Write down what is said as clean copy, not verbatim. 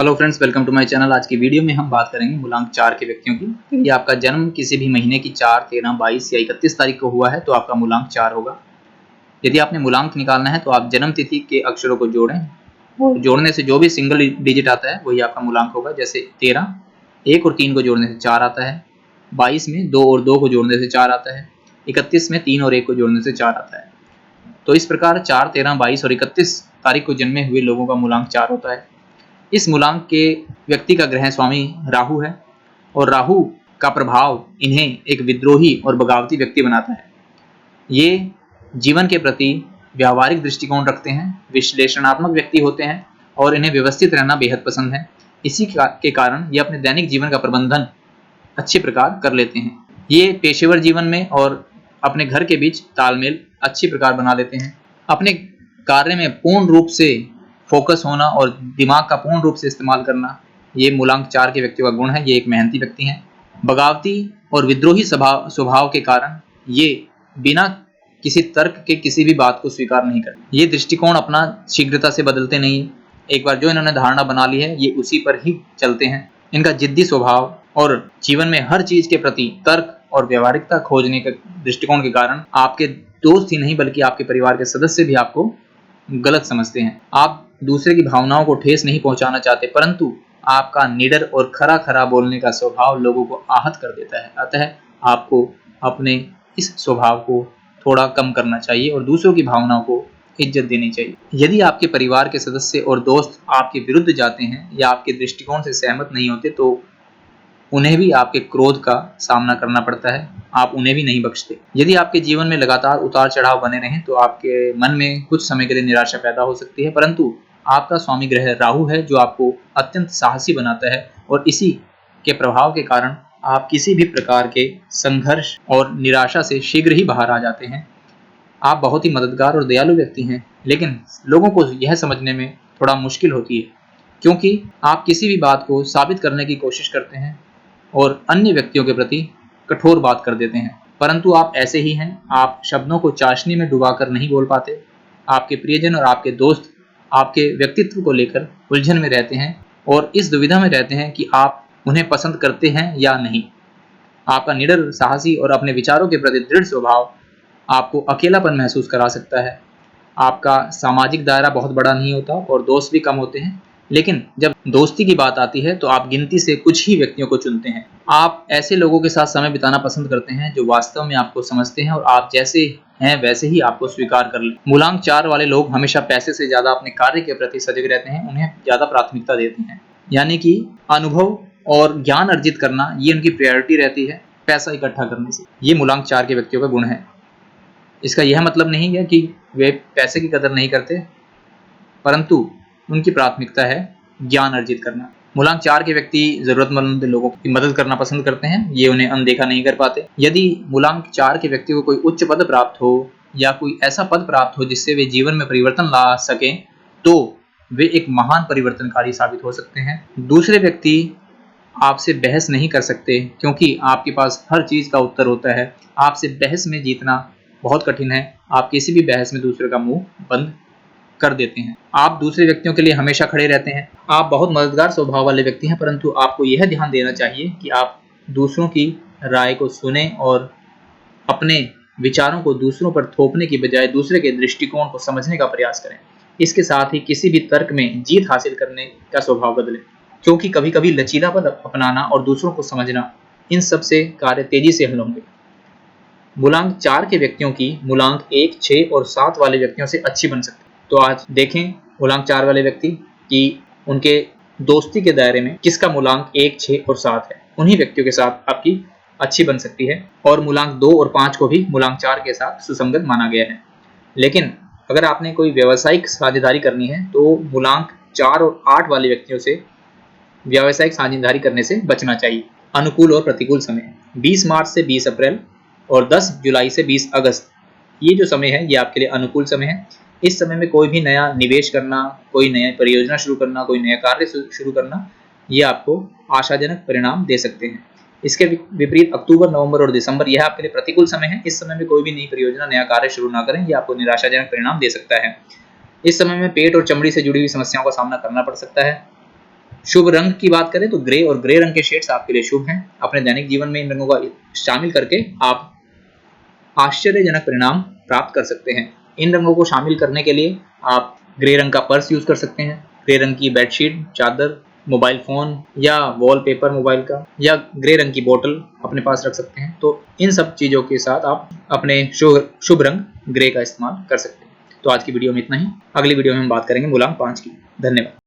Hello friends, welcome to my channel. आज की video में हम बात करेंगे मूलांक 4 के व्यक्तियों की। यदि आपका जन्म किसी भी महीने की 4, 13, 22 या 31 तारीख को हुआ है तो आपका मूलांक 4 होगा। यदि आपने मूलांक निकालना है तो आप जन्म तिथि के अक्षरों को जोड़ें और जोड़ने से जो भी सिंगल डिजिट आता है वही आपका मूलांक होगा। जैसे 13 1 और 3 को जोड़ने से 4 आता है, 22 में 2 और 2 को जोड़ने से 4 आता है, 31 में 3 और 1 को जोड़ने से 4 आता है। तो इस प्रकार 4, 13, 22 और 31 तारीख को जन्मे हुए लोगों का मूलांक 4 होता है। इस मूलांक के व्यक्ति का ग्रह स्वामी राहु है और राहु का प्रभाव इन्हें एक विद्रोही और बगावती व्यक्ति बनाता है। ये जीवन के प्रति व्यावहारिक दृष्टिकोण रखते हैं, विश्लेषणात्मक व्यक्ति होते हैं और इन्हें व्यवस्थित रहना बेहद पसंद है। इसी के कारण ये अपने दैनिक जीवन का प्रबंधन अच्छे प्रकार कर लेते हैं। ये पेशेवर जीवन में और अपने घर के बीच तालमेल अच्छी प्रकार बना लेते हैं। अपने कार्य में पूर्ण रूप से फोकस होना और दिमाग का पूर्ण रूप से इस्तेमाल करना, ये मूलांक 4 के व्यक्तियों का गुण है। ये एक मेहनती व्यक्ति हैं। बगावती और विद्रोही स्वभाव के कारण ये बिना किसी तर्क के किसी भी बात को स्वीकार नहीं करते। ये दृष्टिकोण अपना शीघ्रता से बदलते नहीं। एक बार जो इन्होंने धारणा बना ली है ये उसी पर ही चलते हैं। इनका जिद्दी स्वभाव और जीवन में हर चीज के प्रति तर्क और व्यवहारिकता खोजने के दृष्टिकोण के कारण आपके दोस्त ही नहीं बल्कि आपके परिवार के सदस्य भी आपको गलत समझते हैं। आप दूसरे की भावनाओं को ठेस नहीं पहुंचाना चाहते, परंतु आपका निडर और खरा खरा बोलने का स्वभाव लोगों को आहत कर देता है। अतः आपको अपने इस स्वभाव को थोड़ा कम करना चाहिए और दूसरों की भावनाओं को इज्जत देनी चाहिए। यदि आपके परिवार के सदस्य और दोस्त आपके विरुद्ध जाते हैं या आपके दृष्टिकोण से सहमत नहीं होते तो उन्हें भी आपके क्रोध का सामना करना पड़ता है। आप उन्हें भी नहीं बख्शते। यदि आपके जीवन में लगातार उतार चढ़ाव बने रहें तो आपके मन में कुछ समय के लिए निराशा पैदा हो सकती है, परंतु आपका स्वामी ग्रह राहु है जो आपको अत्यंत साहसी बनाता है और इसी के प्रभाव के कारण आप किसी भी प्रकार के संघर्ष और निराशा से शीघ्र ही बाहर आ जाते हैं। आप बहुत ही मददगार और दयालु व्यक्ति हैं, लेकिन लोगों को यह समझने में थोड़ा मुश्किल होती है क्योंकि आप किसी भी बात को साबित करने की कोशिश करते हैं और अन्य व्यक्तियों के प्रति कठोर बात कर देते हैं, परंतु आप ऐसे ही हैं। आप शब्दों को चाशनी में डुबाकर नहीं बोल पाते। आपके प्रियजन और आपके दोस्त आपके व्यक्तित्व को लेकर उलझन में रहते हैं और इस दुविधा में रहते हैं कि आप उन्हें पसंद करते हैं या नहीं। आपका निडर, साहसी और अपने विचारों के प्रति दृढ़ स्वभाव आपको अकेलापन महसूस करा सकता है। आपका सामाजिक दायरा बहुत बड़ा नहीं होता और दोस्त भी कम होते हैं, लेकिन जब दोस्ती की बात आती है तो आप गिनती से कुछ ही व्यक्तियों को चुनते हैं। आप ऐसे लोगों के साथ समय बिताना पसंद करते हैं जो वास्तव में आपको समझते हैं और आप जैसे हैं वैसे ही आपको स्वीकार कर लें। मूलांक 4 वाले लोग हमेशा पैसे से ज्यादा अपने कार्य के प्रति सजग रहते हैं, उन्हें ज्यादा प्राथमिकता देते हैं। यानी कि अनुभव और ज्ञान अर्जित करना ये उनकी प्रायोरिटी रहती है पैसा इकट्ठा करने से। ये मूलांक 4 के व्यक्तियों का गुण है। इसका यह मतलब नहीं है कि वे पैसे की कदर नहीं करते, परंतु उनकी प्राथमिकता है ज्ञान अर्जित करना। मूलांक 4 के व्यक्ति जरूरतमंद लोगों की मदद करना पसंद करते हैं। ये उन्हें अनदेखा नहीं कर पाते। यदि मूलांक 4 के व्यक्ति को कोई उच्च पद प्राप्त हो या कोई ऐसा पद प्राप्त हो जिससे वे जीवन में परिवर्तन ला सकें तो वे एक महान परिवर्तनकारी साबित हो सकते हैं। दूसरे व्यक्ति आपसे बहस नहीं कर सकते क्योंकि आपके पास हर चीज का उत्तर होता है। आपसे बहस में जीतना बहुत कठिन है। आप किसी भी बहस में दूसरे का मुंह बंद कर देते हैं। आप दूसरे व्यक्तियों के लिए हमेशा खड़े रहते हैं। आप बहुत मददगार स्वभाव वाले व्यक्ति हैं, परंतु आपको यह ध्यान देना चाहिए कि आप दूसरों की राय को सुने और अपने विचारों को दूसरों पर थोपने की बजाय दूसरे के दृष्टिकोण को समझने का प्रयास करें। इसके साथ ही किसी भी तर्क में जीत हासिल करने का स्वभाव बदलें, क्योंकि कभी कभी लचीलापन अपनाना और दूसरों को समझना, इन सब से कार्य तेजी से हल होंगे। मूलांक 4 के व्यक्तियों की मूलांक 1, 6 और 7 वाले व्यक्तियों से अच्छी बन सकती है। तो आज देखें मूलांक 4 वाले व्यक्ति कि उनके दोस्ती के दायरे में किसका मूलांक 1, 6 और 7 है। उन्हीं व्यक्तियों के साथ आपकी अच्छी बन सकती है और मूलांक 2 और 5 को भी मूलांक 4 के साथ सुसंगत माना गया है। लेकिन अगर आपने कोई व्यावसायिक साझेदारी करनी है तो मूलांक 4 और 8 वाले व्यक्तियों से व्यावसायिक साझेदारी करने से बचना चाहिए। अनुकूल और प्रतिकूल समय 20 मार्च से 20 अप्रैल और 10 जुलाई से 20 अगस्त, ये जो समय है ये आपके लिए अनुकूल समय है। इस समय में कोई भी नया निवेश करना, कोई नया परियोजना शुरू करना, कोई नया कार्य शुरू करना, ये आपको आशाजनक परिणाम दे सकते हैं। इसके विपरीत अक्टूबर, नवंबर और दिसंबर यह आपके लिए प्रतिकूल समय है। इस समय में कोई भी नई परियोजना, नया कार्य शुरू ना करें, यह आपको निराशाजनक परिणाम दे सकता है। इस समय में पेट और चमड़ी से जुड़ी हुई समस्याओं का सामना करना पड़ सकता है। शुभ रंग की बात करें तो ग्रे और ग्रे रंग के शेड्स आपके लिए शुभ हैं। अपने दैनिक जीवन में इन रंगों का शामिल करके आप आश्चर्यजनक परिणाम प्राप्त कर सकते हैं। इन रंगों को शामिल करने के लिए आप ग्रे रंग का पर्स यूज कर सकते हैं, ग्रे रंग की बेडशीट, चादर, मोबाइल फोन या वॉलपेपर मोबाइल का, या ग्रे रंग की बोतल अपने पास रख सकते हैं। तो इन सब चीजों के साथ आप अपने शुभ रंग ग्रे का इस्तेमाल कर सकते हैं। तो आज की वीडियो में इतना ही। अगली वीडियो में हम बात करेंगे मूलांक 5 की। धन्यवाद।